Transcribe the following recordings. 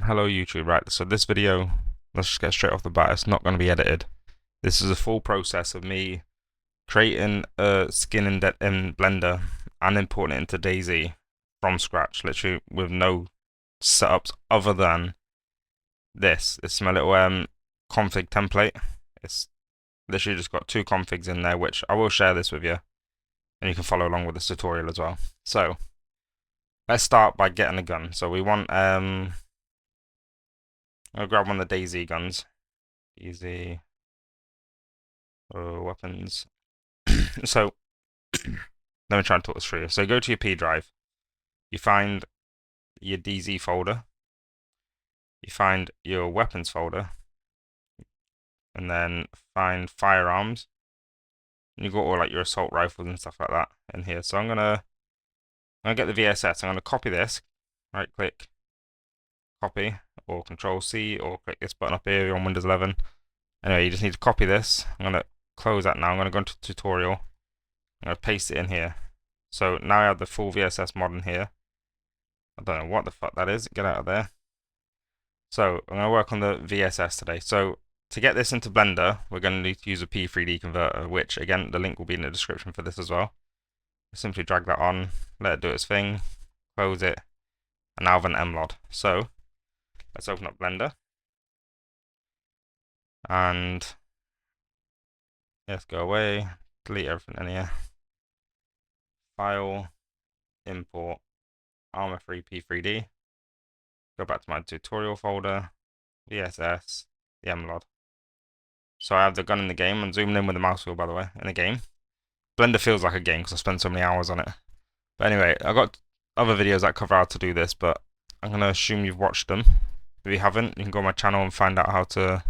Hello YouTube, right, so this video, let's just get straight off the bat, it's not going to be edited. This is a full process of me creating a skin in Blender and importing it into DayZ from scratch, literally with no setups other than this. It's my little config template. It's literally just got two configs in there, which I will share this with you, and you can follow along with this tutorial as well. So, let's start by getting a gun. So we want I'll grab one of the DayZ guns. Easy. Weapons. So, let me try and talk this through. So, go to your P drive. You find your DayZ folder. You find your weapons folder. And then find firearms. And you got all like your assault rifles and stuff like that in here. So, I'm gonna get the VSS. I'm gonna copy this. Right click, copy, or Control C, or click this button up here on Windows 11. Anyway, you just need to copy this. I'm gonna close that now. I'm gonna go into tutorial. I'm gonna paste it in here. So now I have the full VSS mod in here. I don't know what the fuck that is. Get out of there. So I'm going to work on the VSS today. So to get this into Blender, we're going to need to use a P3D converter, which again, the link will be in the description for this as well. Simply drag that on, let it do its thing, close it, and now I have an MLOD. So let's open up Blender. And let's go away, delete everything in here. File, import, Armor 3 P3D. Go back to my tutorial folder, VSS, the MLOD. So I have the gun in the game. I'm zooming in with the mouse wheel, by the way, in the game. Blender feels like a game because I spend so many hours on it. But anyway, I've got other videos that cover how to do this, but I'm going to assume you've watched them. If you haven't, you can go on my channel and find out how to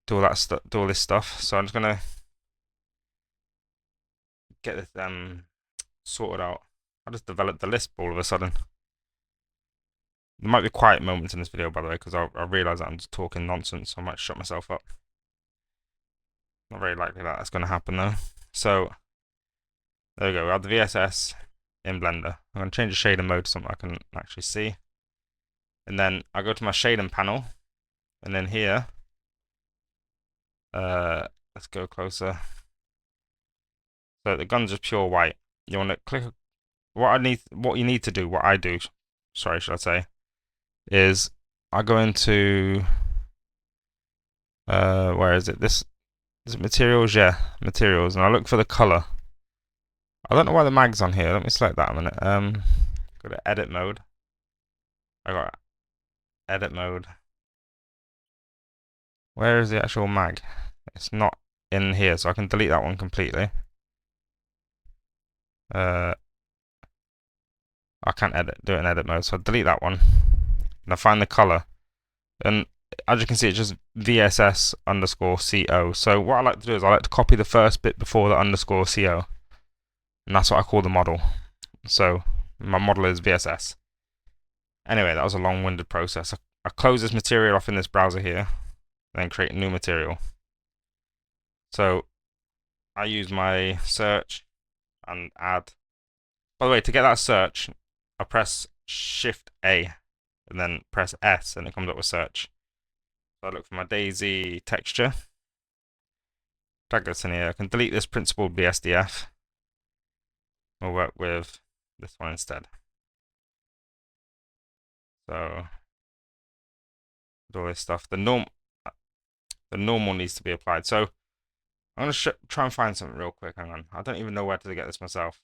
do all this stuff. So I'm just going to get this sorted out. I just developed the Lisp all of a sudden. There might be quiet moments in this video, by the way, because I realise that I'm just talking nonsense, so I might shut myself up. Not very likely that that's going to happen, though. So, there we go. We have the VSS in Blender. I'm going to change the shader mode to something I can actually see. And then I go to my shading panel. And then here, let's go closer. So the gun's just pure white. You want to click. What you need to do, what I do, sorry, should I say, is I go into where is it? Is it materials? Yeah, materials, and I look for the color. I don't know why the mag's on here. Let me select that a minute. Go to edit mode. I got edit mode. Where is the actual mag? It's not in here, so I can delete that one completely. I can't do it in edit mode, so I delete that one. And I find the color. And as you can see, it's just VSS underscore CO. So what I like to do is I like to copy the first bit before the underscore CO. And that's what I call the model. So my model is VSS. Anyway, that was a long-winded process. I close this material off in this browser here, then create a new material. So I use my search and add. By the way, to get that search, I press Shift A and then press S, and it comes up with search. So I look for my DayZ texture. Drag this in here. I can delete this principled BSDF. We'll work with this one instead. So all this stuff. The normal needs to be applied. So I'm gonna try and find something real quick. Hang on. I don't even know where to get this myself.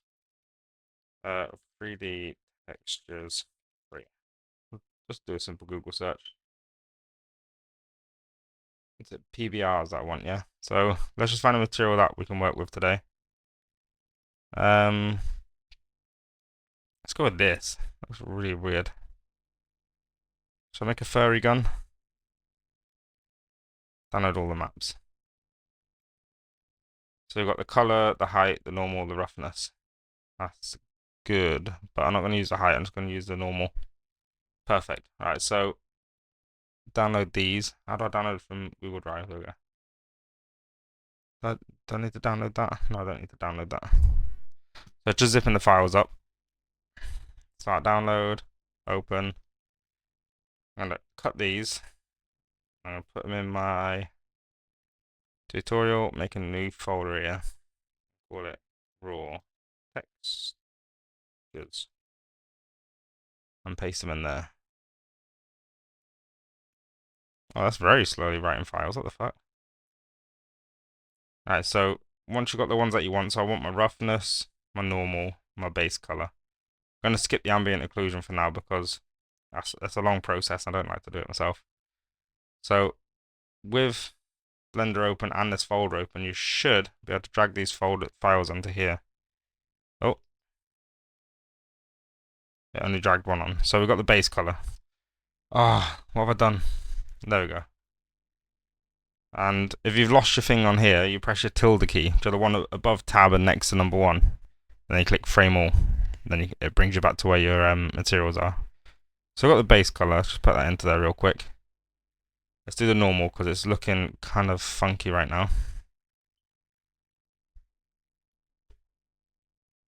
3D textures. Wait. Just do a simple Google search. Is it PBRs that I want? Yeah. So let's just find a material that we can work with today. Let's go with this. Looks really weird. Should I make a furry gun? Download all the maps. So we've got the color, the height, the normal, the roughness. That's good, but I'm not going to use the height. I'm just going to use the normal. Perfect. All right, so download these. How do I download it from Google Drive? There we go. Do I need to download that? No, I don't need to download that. So just zipping the files up. Start download, open. I'm gonna cut these. I'm gonna put them in my tutorial, make a new folder here. Call it raw text goods. And paste them in there. Oh, that's very slowly writing files. What the fuck? Alright, so once you've got the ones that you want, so I want my roughness, my normal, my base color. I'm going to skip the ambient occlusion for now because that's a long process. I don't like to do it myself. So with Blender open and this folder open, you should be able to drag these files onto here. Oh, it only dragged one on. So we've got the base color. Ah, what have I done? There we go. And if you've lost your thing on here, you press your tilde key, to the one above tab and next to number 1. And then you click frame all. Then it brings you back to where your materials are. So I've got the base color. Let's just put that into there real quick. Let's do the normal because it's looking kind of funky right now.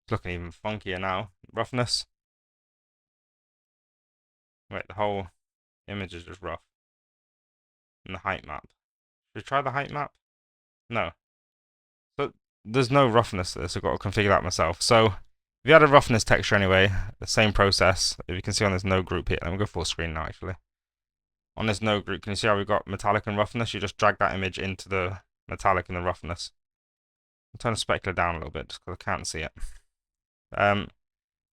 It's looking even funkier now. Roughness. Wait, the whole image is just rough. And the height map. Should we try the height map? No. So there's no roughness to this. I've got to configure that myself. So if you had a roughness texture anyway, the same process. If you can see on this node group here, let me go full screen now actually. On this node group, can you see how we've got metallic and roughness? You just drag that image into the metallic and the roughness. I'll turn the specular down a little bit just because I can't see it.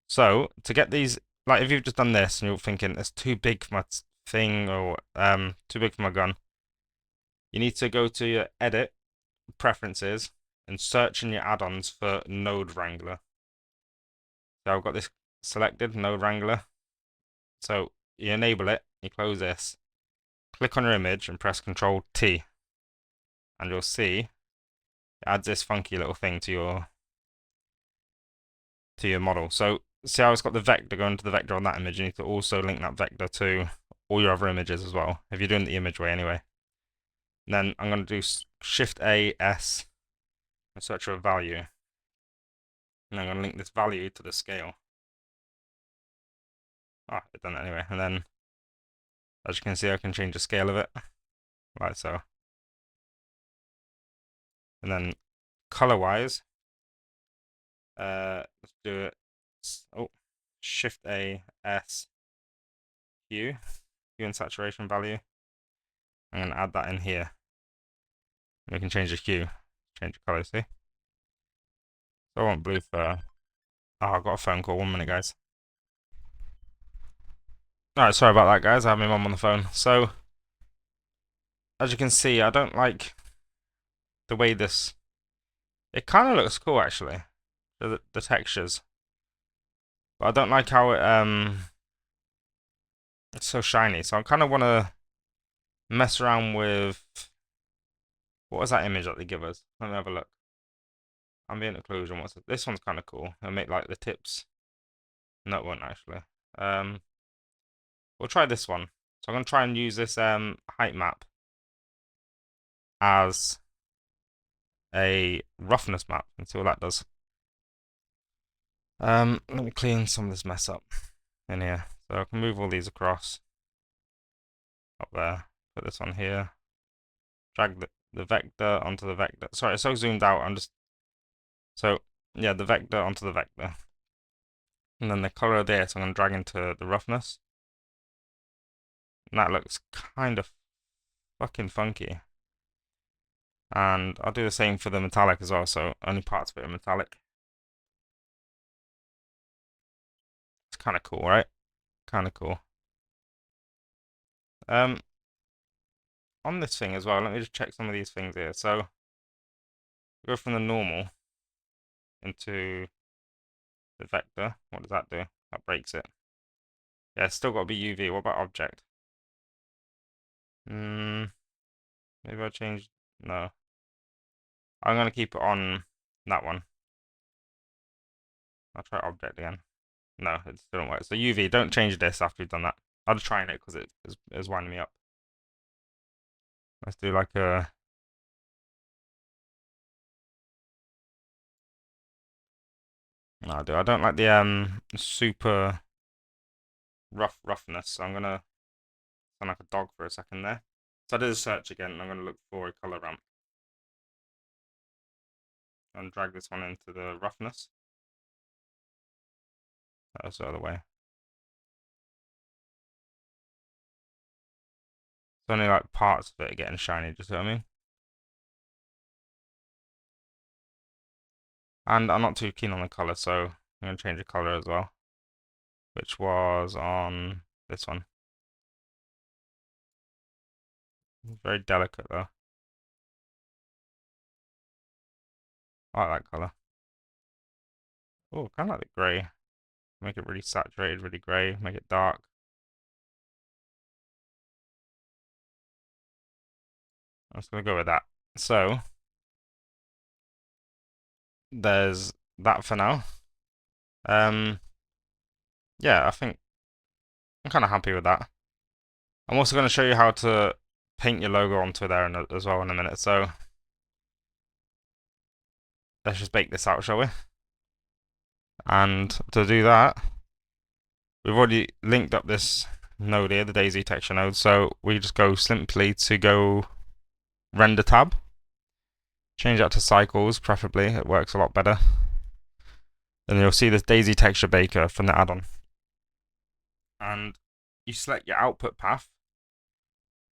So to get these, like if you've just done this and you're thinking it's too big for my thing or too big for my gun, you need to go to your edit, preferences, and search in your add-ons for Node Wrangler. So I've got this selected, Node Wrangler. So you enable it, you close this, click on your image and press Control T. And you'll see it adds this funky little thing to your model. So see how it's got the vector going to the vector on that image. You need to also link that vector to all your other images as well, if you're doing the image way anyway. And then I'm going to do Shift A, S, and search for a value. And I'm going to link this value to the scale. Ah, it's done it anyway. And then, as you can see, I can change the scale of it, like so. And then, color-wise, let's do it. Oh, Shift A, S, hue and saturation value. I'm going to add that in here. We can change the hue, change the color, see? So I want blue for... Oh, I've got a phone call. 1 minute, guys. Alright, sorry about that, guys. I have my mum on the phone. So, as you can see, I don't like the way this... It kind of looks cool, actually. The textures. But I don't like how it's so shiny. So I kind of want to mess around with... What was that image that they give us? Let me have a look. Ambient occlusion. What's it? This one's kind of cool. It'll make like the tips. No, it won't actually. We'll try this one. So I'm going to try and use this height map as a roughness map and see what that does. Let me clean some of this mess up in here. So I can move all these across. Up there. Put this on here. Drag the vector onto the vector. Sorry, it's so zoomed out. I'm just... So, yeah, the vector onto the vector. And then the color of this, I'm going to drag into the roughness. And that looks kind of fucking funky. And I'll do the same for the metallic as well, so only parts of it are metallic. It's kind of cool, right? Kind of cool. On this thing as well, let me just check some of these things here. So, go from the normal into the vector. What does that do? That breaks it. Yeah, it's still got to be UV. What about object? Maybe I change... No. I'm going to keep it on that one. I'll try object again. No, it still don't work. So UV, don't change this after you've done that. I'll just try it because it's winding me up. Let's do like a... No, I don't like the super roughness, so I'm gonna done like a dog for a second there. So I did a search again, and I'm going to look for a color ramp. And drag this one into the roughness. That's the other way. It's only like parts of it are getting shiny, do you see what I mean? And I'm not too keen on the color, so I'm going to change the color as well, which was on this one. It's very delicate though. I like that color. Oh, kind of like the grey. Make it really saturated, really grey. Make it dark. I'm just going to go with that. So, there's that for now. Yeah, I think I'm kind of happy with that. I'm also going to show you how to paint your logo onto there as well in a minute. So, let's just bake this out, shall we? And to do that, we've already linked up this node here, the DayZ texture node. So we just go simply to go render tab, change that to cycles, preferably. It works a lot better. And you'll see this DayZ texture baker from the add-on. And you select your output path,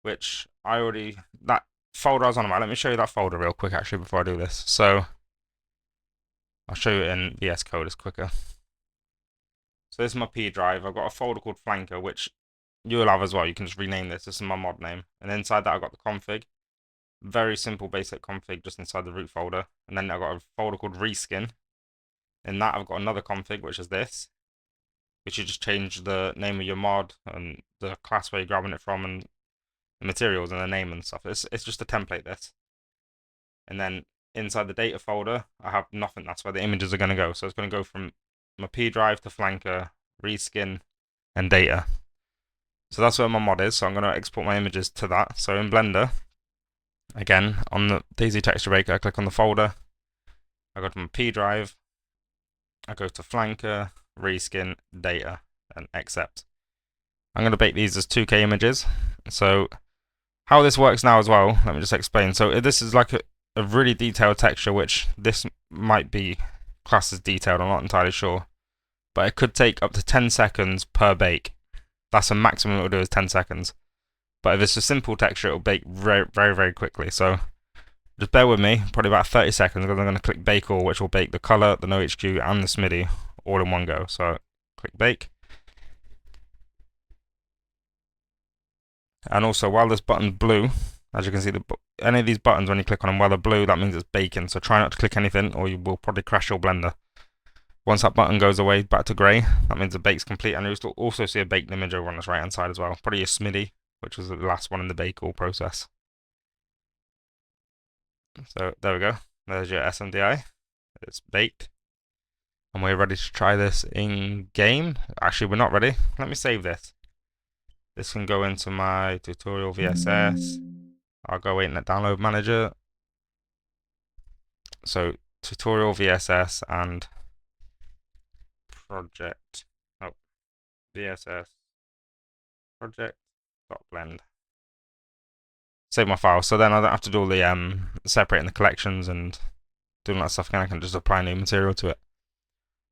which that folder I was on about. Let me show you that folder real quick actually before I do this. So I'll show you in VS Code, it's quicker. So this is my P drive. I've got a folder called Flanker, which you'll have as well. You can just rename this. This is my mod name. And inside that I've got the config. Very simple basic config just inside the root folder. And then I've got a folder called Reskin. In that I've got another config, which is this. Which you just change the name of your mod and the class where you're grabbing it from and the materials and the name and stuff. It's just a template, this. And then inside the data folder, I have nothing. That's where the images are going to go. So it's going to go from my P drive to Flanker, Reskin, and data. So that's where my mod is. So I'm going to export my images to that. So in Blender, again, on the DayZ texture baker, I click on the folder. I go to my P drive. I go to Flanker, Reskin, data, and accept. I'm going to bake these as 2K images. So how this works now as well, let me just explain. So this is like a really detailed texture, which this might be classed as detailed, I'm not entirely sure. But it could take up to 10 seconds per bake. That's the maximum it will do is 10 seconds. But if it's a simple texture, it will bake very, very, very quickly. So just bear with me, probably about 30 seconds, because I'm going to click bake all, which will bake the color, the no HQ, and the SMIDI all in one go. So click bake. And also, while this button's blue, as you can see, any of these buttons, when you click on them, while they're blue, that means it's baking. So try not to click anything, or you will probably crash your Blender. Once that button goes away back to grey, that means the bake's complete. And you'll also see a baked image over on this right hand side as well. Probably a SMIDI, which was the last one in the bake all process. So there we go. There's your SMDI. It's baked. And we're ready to try this in game. Actually, we're not ready. Let me save this. This can go into my tutorial VSS. I'll go in the download manager. So tutorial VSS and project. Oh, VSS project.blend. Save my file. So then I don't have to do all the separating the collections and doing that stuff again. I can just apply new material to it.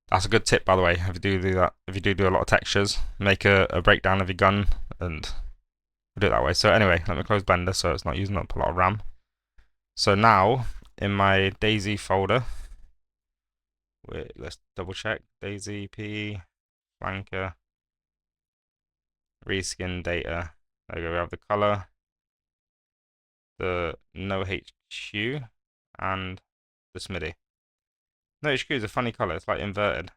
That's a good tip, by the way. If you do that, if you do a lot of textures, make a breakdown of your gun and do it that way. So anyway, let me close Blender so it's not using up a lot of RAM. So now in my DayZ folder, wait, let's double check. DayZ P Flanker Reskin data. There we go. We have the color, the no HQ, and the SMIDI. No HQ is a funny color. It's like inverted.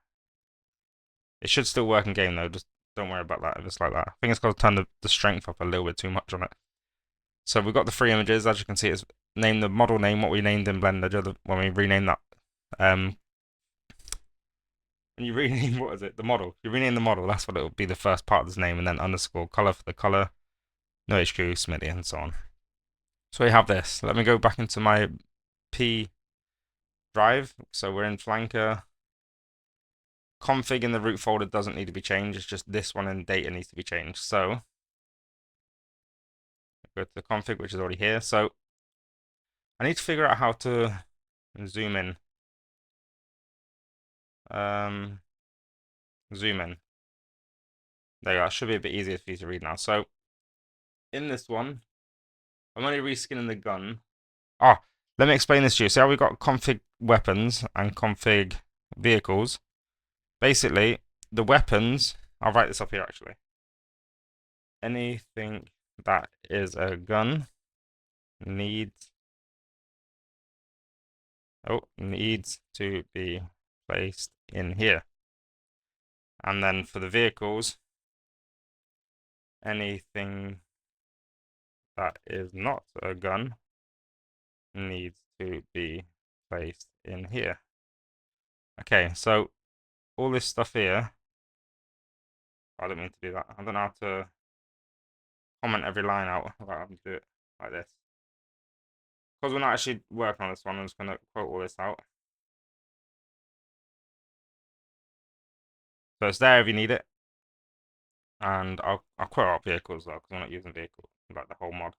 It should still work in game though. Just don't worry about that if it's like that. I think it's got to turn the strength up a little bit too much on it. So we've got the three images. As you can see, it's named the model name, what we named in Blender when we renamed that. When you rename, what is it? The model. You rename the model, that's what it will be, the first part of this name, and then underscore color for the color, no HQ, SMIDI, and so on. So we have this. Let me go back into my P drive. So we're in Flanker. Config in the root folder doesn't need to be changed. It's just this one in data needs to be changed. So go to the config, which is already here. So I need to figure out how to zoom in. Zoom in. There you go. It should be a bit easier for you to read now. So in this one, I'm only reskinning the gun. Oh, let me explain this to you. See how we got config weapons and config vehicles? Basically, the weapons, I'll write this up here actually. Anything that is a gun needs to be placed in here. And then for the vehicles, anything that is not a gun needs to be placed in here. Okay, so all this stuff here, I don't mean to do that. I don't know how to comment every line out without having to do it like this. Because we're not actually working on this one, I'm just going to quote all this out. So it's there if you need it. And I'll quote out vehicles though, because we're not using vehicles, like the whole mod.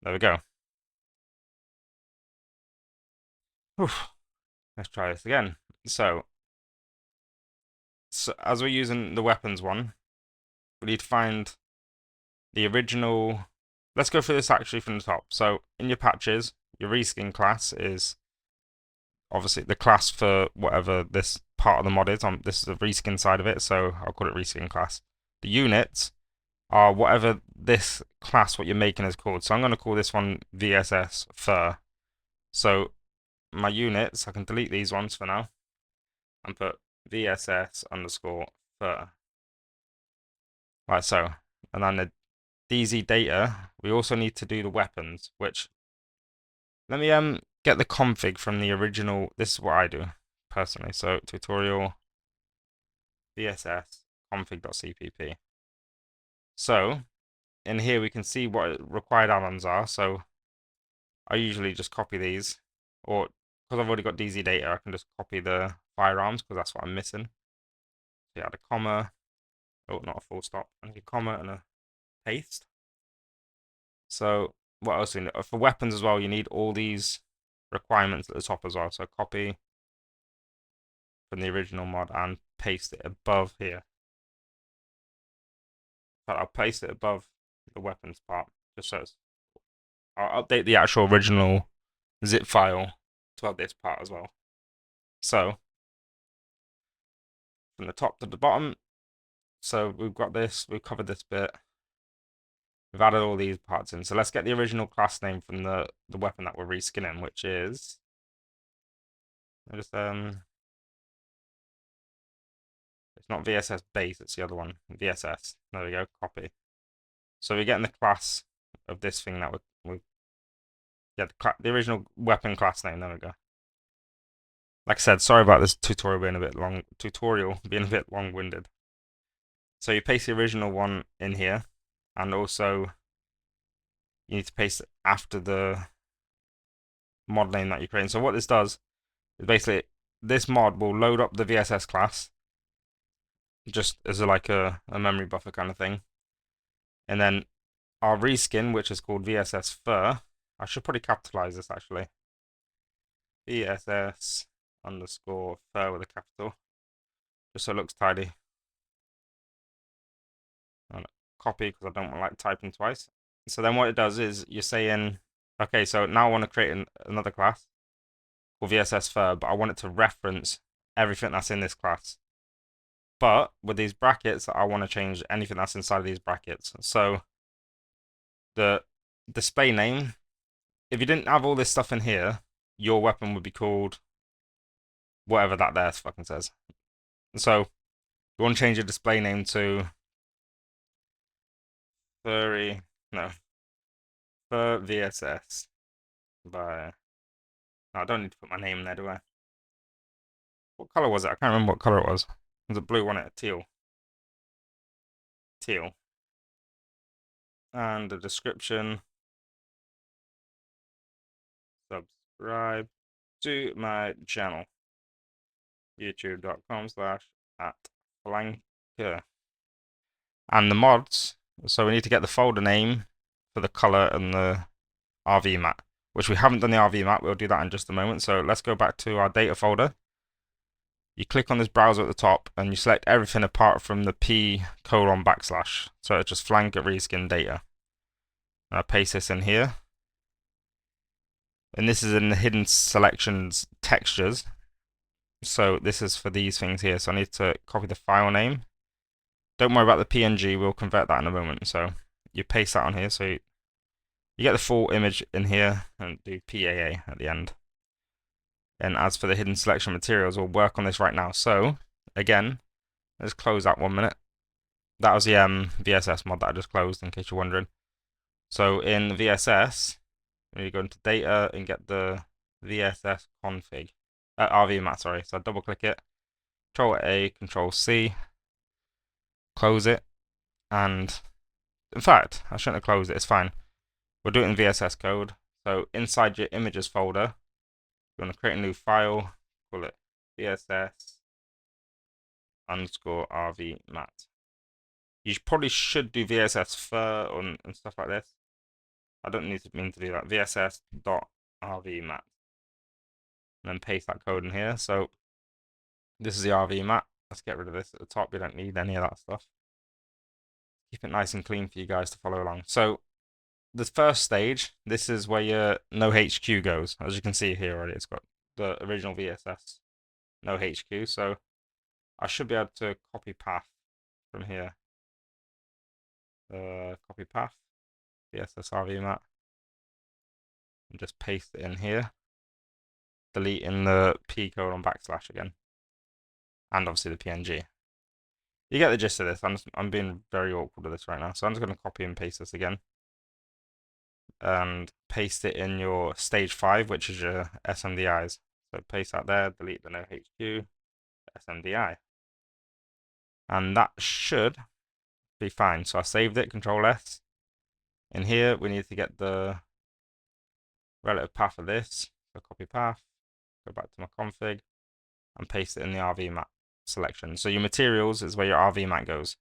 There we go. Oof. Let's try this again. So as we're using the weapons one, we need to find the original. Let's go through this actually from the top. So in your patches, your reskin class is obviously the class for whatever this part of the mod is. This is the reskin side of it, so I'll call it reskin class. The units are whatever this class, what you're making, is called. So I'm going to call this one VSS fur. So my units, I can delete these ones for now and put VSS underscore fur. Like so. And then the DayZ data, we also need to do the weapons, which let me get the config from the original. This is what I do personally. So tutorial VSS config.cpp. So in here we can see what required add-ons are. So I usually just copy these, or because I've already got DayZ data, I can just copy the firearms because that's what I'm missing. So add a comma, oh, not a full stop, I need a comma and a paste. So what else do you need? For weapons as well, you need all these requirements at the top as well. So copy from the original mod and paste it above here. But I'll paste it above the weapons part, just so I'll update the actual original zip file to add this part as well. So from the top to the bottom, so we've got this, we've covered this bit, we've added all these parts in. So let's get the original class name from the weapon that we're reskinning, which is just it's not VSS base, it's the other one. VSS. There we go, copy. So we're getting the class of this thing that we yeah, the original weapon class name, there we go. Like I said, sorry about this tutorial being a bit long-winded. So you paste the original one in here, and also you need to paste it after the mod name that you're creating. So what this does is basically this mod will load up the VSS class just as like a memory buffer kind of thing. And then our reskin, which is called VSS fur, I should probably capitalize this actually. VSS underscore fur with a capital, just so it looks tidy. And copy because I don't like typing twice. So then what it does is you're saying, okay, so now I want to create another class for VSS fur, but I want it to reference everything that's in this class. But with these brackets, I want to change anything that's inside of these brackets. So the display name, if you didn't have all this stuff in here, your weapon would be called whatever that there fucking says. So you want to change your display name to fur VSS by. No, I don't need to put my name in there, do I? What color was it? I can't remember what color it was. Was it blue, wasn't it? Teal. Teal. And the description. Subscribe to my channel. youtube.com/@flanker. And the mods. So we need to get the folder name for the color and the RV mat, which we haven't done the RV mat. We'll do that in just a moment. So let's go back to our data folder. You click on this browser at the top and you select everything apart from the p:/. So it's just flank at reskin data. And I paste this in here. And this is in the hidden selections textures. So this is for these things here. So I need to copy the file name. Don't worry about the PNG, we'll convert that in a moment. So you paste that on here. So you get the full image in here and do PAA at the end. And as for the hidden selection materials, we'll work on this right now. So again, let's close that 1 minute. That was the VSS mod that I just closed, in case you're wondering. So in VSS, you go into data and get the VSS config, RV mat, sorry. So I double click it, Control A, Control C, close it, and in fact, I shouldn't have closed it, it's fine. We'll do it in VSS code. So inside your images folder, you want to create a new file, call it VSS_RV mat. You probably should do VSS fur and stuff like this. I don't mean to do that. VSS.RV mat. And then paste that code in here. So this is the RV mat. Let's get rid of this at the top. We don't need any of that stuff. Keep it nice and clean for you guys to follow along. So the first stage, this is where your no HQ goes. As you can see here already, it's got the original VSS no HQ. So I should be able to copy path from here. Copy path, VSS RV mat, and just paste it in here. Deleting the p:// again, and obviously the PNG. You get the gist of this. I'm being very awkward with this right now, so I'm just going to copy and paste this again. And paste it in your stage 5, which is your SMDIs. So paste that there, delete the no HQ, SMDI. And that should be fine. So I saved it, Control S. In here, we need to get the relative path of this. So copy path, go back to my config, and paste it in the RV mat selection. So your materials is where your RV mat goes.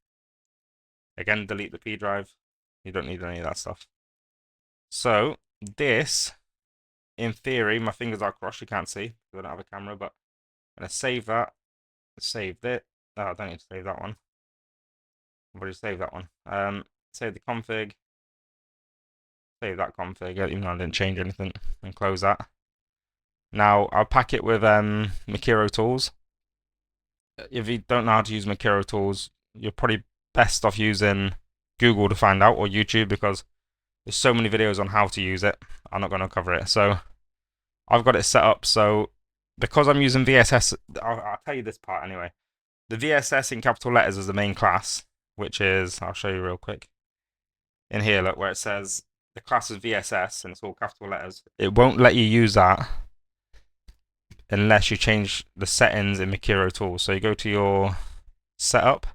Again, delete the P drive. You don't need any of that stuff. So this, in theory, my fingers are crossed, you can't see because I don't have a camera, but I'm going to save that. Saved it. Oh, I don't need to save that one. I've already saved that one. Save the config. Save that config, even though I didn't change anything, and close that. Now, I'll pack it with Makiro tools. If you don't know how to use Makiro tools, you're probably best off using Google to find out, or YouTube, because there's so many videos on how to use it. I'm not going to cover it. So I've got it set up. So because I'm using VSS, I'll tell you this part anyway. The VSS in capital letters is the main class, which is, I'll show you real quick. In here, look, where it says the class is VSS and it's all capital letters. It won't let you use that unless you change the settings in Makiro tools. So you go to your setup,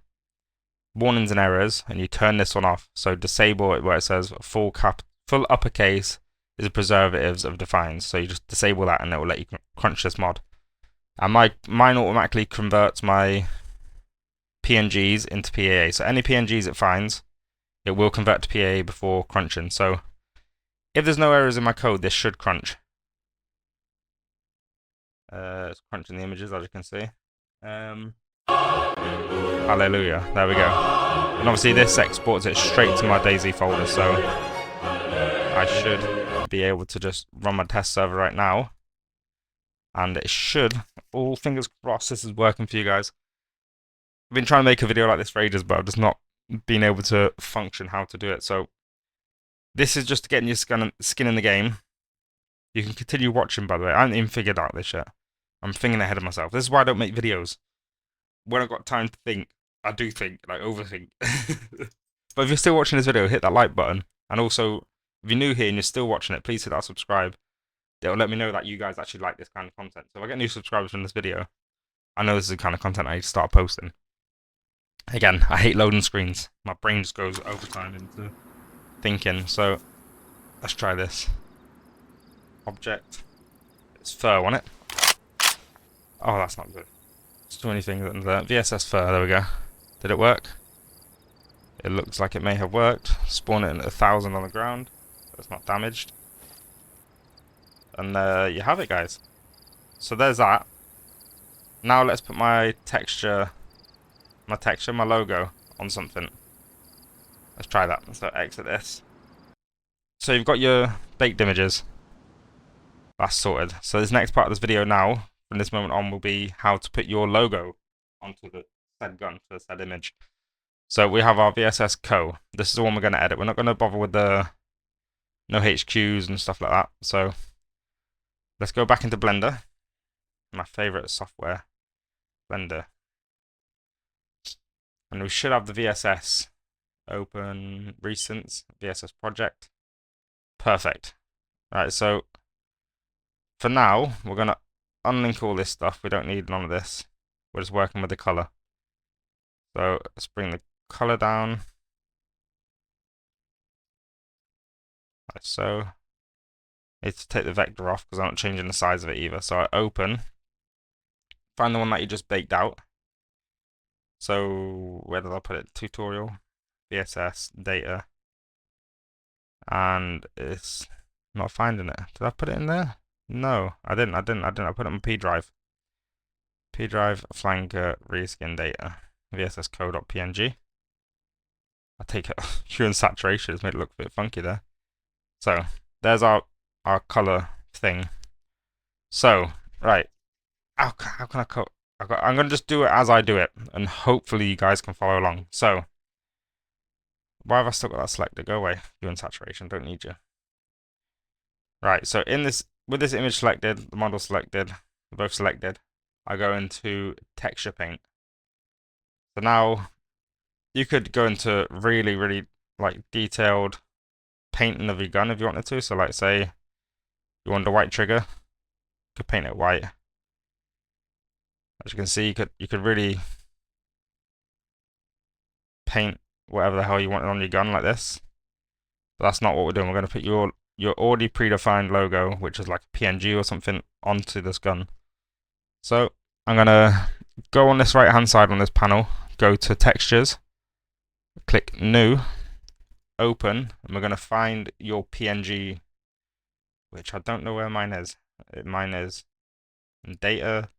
warnings and errors, and you turn this one off. So disable it where it says full uppercase is the preservatives of defines. So you just disable that and it will let you crunch this mod. And mine automatically converts my PNGs into PAA. So any PNGs it finds, it will convert to PAA before crunching. So if there's no errors in my code, this should crunch. It's crunching the images, as you can see. Hallelujah. There we go. And obviously this exports it straight to my DayZ folder, so I should be able to just run my test server right now. And it should, all fingers crossed, this is working for you guys. I've been trying to make a video like this for ages, but I've just not been able to function how to do it. So this is just getting your skin in the game. You can continue watching, by the way. I haven't even figured out this yet. I'm thinking ahead of myself. This is why I don't make videos. When I've got time to think, I do think, like overthink. But if you're still watching this video, hit that like button. And also, if you're new here and you're still watching it, please hit that subscribe. It'll let me know that you guys actually like this kind of content. So if I get new subscribers from this video, I know this is the kind of content I need to start posting. Again, I hate loading screens. My brain just goes overtime into thinking. So let's try this. Object. It's fur, wasn't it? Oh, that's not good. There's too many things under there. VSS fur, there we go. Did it work? It looks like it may have worked. Spawn it in 1,000 on the ground. So it's not damaged. And there you have it, guys. So there's that. Now let's put my logo on something. Let's try that. So exit this. So you've got your baked images. That's sorted. So this next part of this video now, from this moment on, will be how to put your logo onto the said gun for the said image. So we have our VSS Co. This is the one we're going to edit. We're not going to bother with the no HQs and stuff like that. So let's go back into Blender. My favorite software, Blender. And we should have the VSS open recent VSS project. Perfect. Right, so for now, we're going to unlink all this stuff. We don't need none of this. We're just working with the color. So let's bring the color down. Like so. Need to take the vector off because I'm not changing the size of it either. So I open. Find the one that you just baked out. So where did I put it? Tutorial, VSS, data. And it's not finding it. Did I put it in there? No, I didn't. I put it on P drive. P drive, flanker, reskin data, VSS code.png. I take it hue and saturation has made it look a bit funky there. So there's our color thing. So right, how can I cut? I'm gonna just do it as I do it, and hopefully you guys can follow along. So why have I still got that selected? Go away. Hue and saturation, don't need you. Right, so with this image selected, the model selected, both selected, I go into texture paint. So now you could go into really like detailed painting of your gun if you wanted to. So like say you want a white trigger, you could paint it white. As you can see, you could really paint whatever the hell you want on your gun like this. But that's not what we're doing. We're going to put your already predefined logo, which is like a PNG or something, onto this gun. So I'm going to go on this right hand side on this panel, go to textures, click new, open, and we're going to find your PNG, which I don't know where mine is. Mine is data,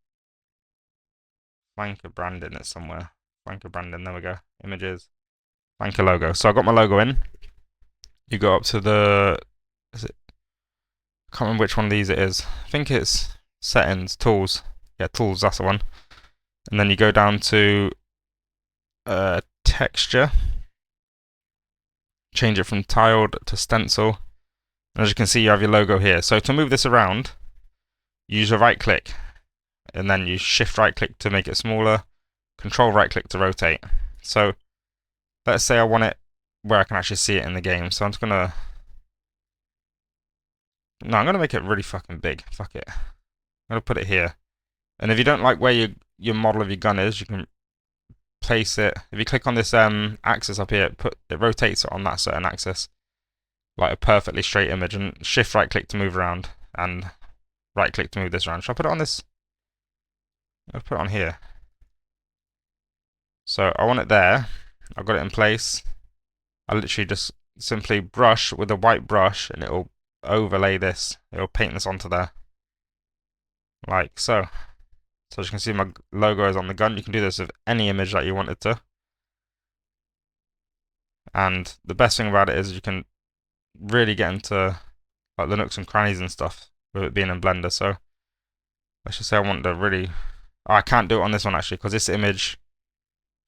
flanker branding it somewhere. Flanker branding, there we go. Images, flanker logo. So I got my logo in. You go up to the, I can't remember which one of these it is. I think it's settings, tools. Yeah, tools, that's the one. And then you go down to texture. Change it from tiled to stencil. And as you can see, you have your logo here. So to move this around, use a right click. And then you shift right click to make it smaller. Control right click to rotate. So let's say I want it where I can actually see it in the game. So I'm just gonna make it really fucking big. Fuck it. I'm gonna put it here. And if you don't like where your model of your gun is, you can place it. If you click on this axis up here, it rotates it on that certain axis, like a perfectly straight image. And shift right click to move around, and right click to move this around. Should I put it on this? I'll put it on here. So I want it there. I've got it in place. I literally just simply brush with a white brush, and it'll overlay this. It'll paint this onto there, like so. So as you can see, my logo is on the gun. You can do this with any image that you wanted to. And the best thing about it is you can really get into like the nooks and crannies and stuff with it being in Blender. So let's just say I want to really... Oh, I can't do it on this one actually because this image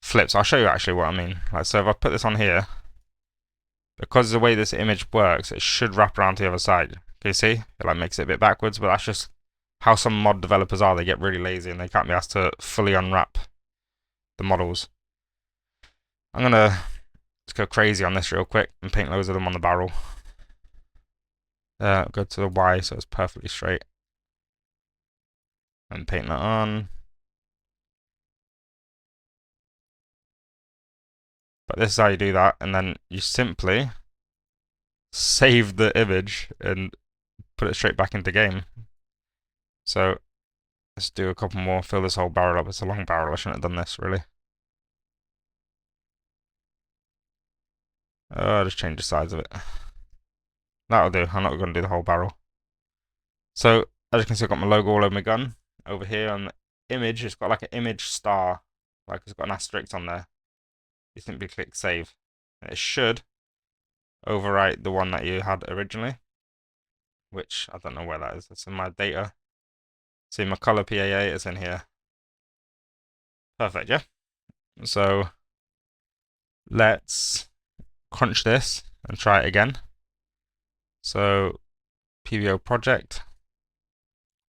flips. I'll show you actually what I mean. Like, so if I put this on here, because of the way this image works, it should wrap around to the other side. Can you see? It like makes it a bit backwards, but that's just how some mod developers are. They get really lazy and they can't be asked to fully unwrap the models. I'm gonna just go crazy on this real quick and paint loads of them on the barrel. Go to the Y so it's perfectly straight. And paint that on. But this is how you do that, and then you simply save the image and put it straight back into game. So let's do a couple more, fill this whole barrel up. It's a long barrel, I shouldn't have done this really. I'll just change the size of it. That'll do. I'm not going to do the whole barrel. So, as you can see, I've got my logo all over my gun. Over here on the image, it's got like an image star. Like it's got an asterisk on there. You simply click save. And it should overwrite the one that you had originally. Which, I don't know where that is. It's in my data. See, my color PAA is in here. Perfect, yeah? So, let's crunch this and try it again. So, PVO project,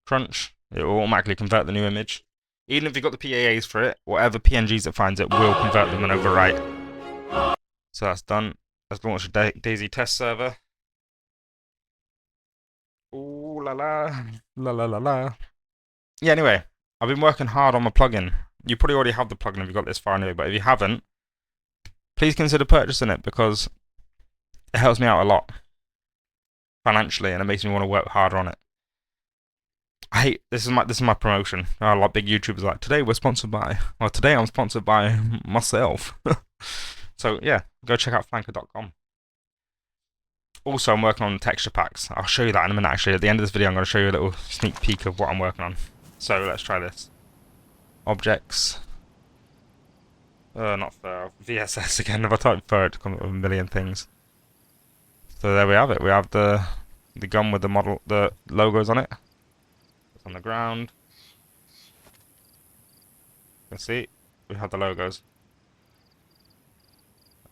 crunch, it will automatically convert the new image. Even if you've got the PAAs for it, whatever PNGs it finds, it will convert them and overwrite. So that's done. Let's launch a DayZ test server. Ooh la la, la la la la. Yeah, anyway, I've been working hard on my plugin. You probably already have the plugin if you got this far anyway, but if you haven't, please consider purchasing it because it helps me out a lot financially and it makes me want to work harder on it. I hate this is my promotion. A lot of big YouTubers are like, today we're sponsored by, well, today I'm sponsored by myself. So yeah, go check out flanker.com. Also, I'm working on texture packs. I'll show you that in a minute actually. At the end of this video, I'm going to show you a little sneak peek of what I'm working on. So let's try this. Objects. Not fur. VSS again. If I type fur, it comes up with a million things. So there we have it. We have the gun with the logos on it. It's on the ground. You can see we have the logos.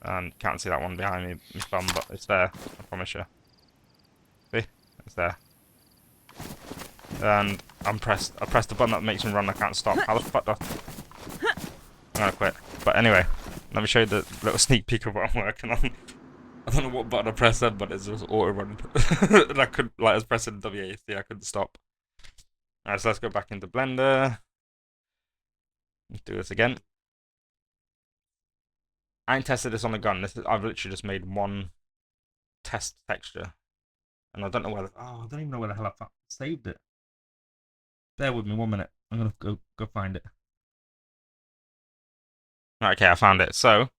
And can't see that one behind me, my thumb, but it's there. I promise you. See, it's there. And I pressed the button that makes me run. I can't stop. How the fuck do I'm gonna quit. But anyway, let me show you the little sneak peek of what I'm working on. I don't know what button I pressed then, but it's just auto run. And I couldn't, like, I was pressing WASD, I couldn't stop. Alright, so let's go back into Blender. Let's do this again. I ain't tested this on the gun. I've literally just made one test texture. And I don't know where I don't even know where the hell I saved it. Bear with me 1 minute. I'm gonna go find it. Okay, I found it. So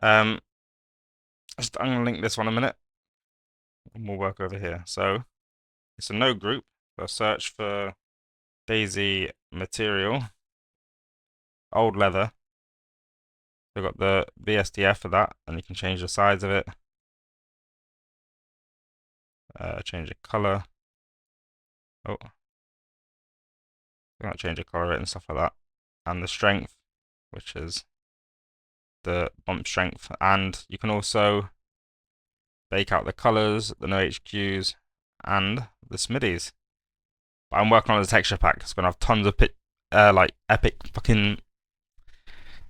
I'm gonna link this one a minute. And we'll work over here. So it's a node group. So search for DayZ material. Old leather. We've got the VSDF for that, and you can change the size of it. Change the color. Oh, I'm gonna change the color of it and stuff like that. And the strength, which is the bump strength. And you can also bake out the colors, the no HQs, and the SMIDIs. But I'm working on the texture pack. It's gonna have tons of like epic fucking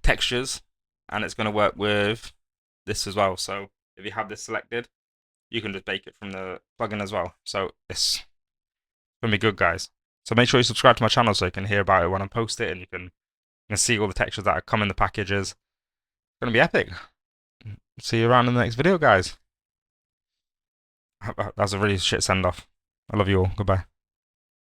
textures, and it's gonna work with this as well. So if you have this selected, you can just bake it from the plugin as well. So it's gonna be good, guys. So make sure you subscribe to my channel so you can hear about it when I post it, and you can see all the textures that come in the packages. It's gonna be epic. See you around in the next video, guys. That's a really shit send off. I love you all. Goodbye.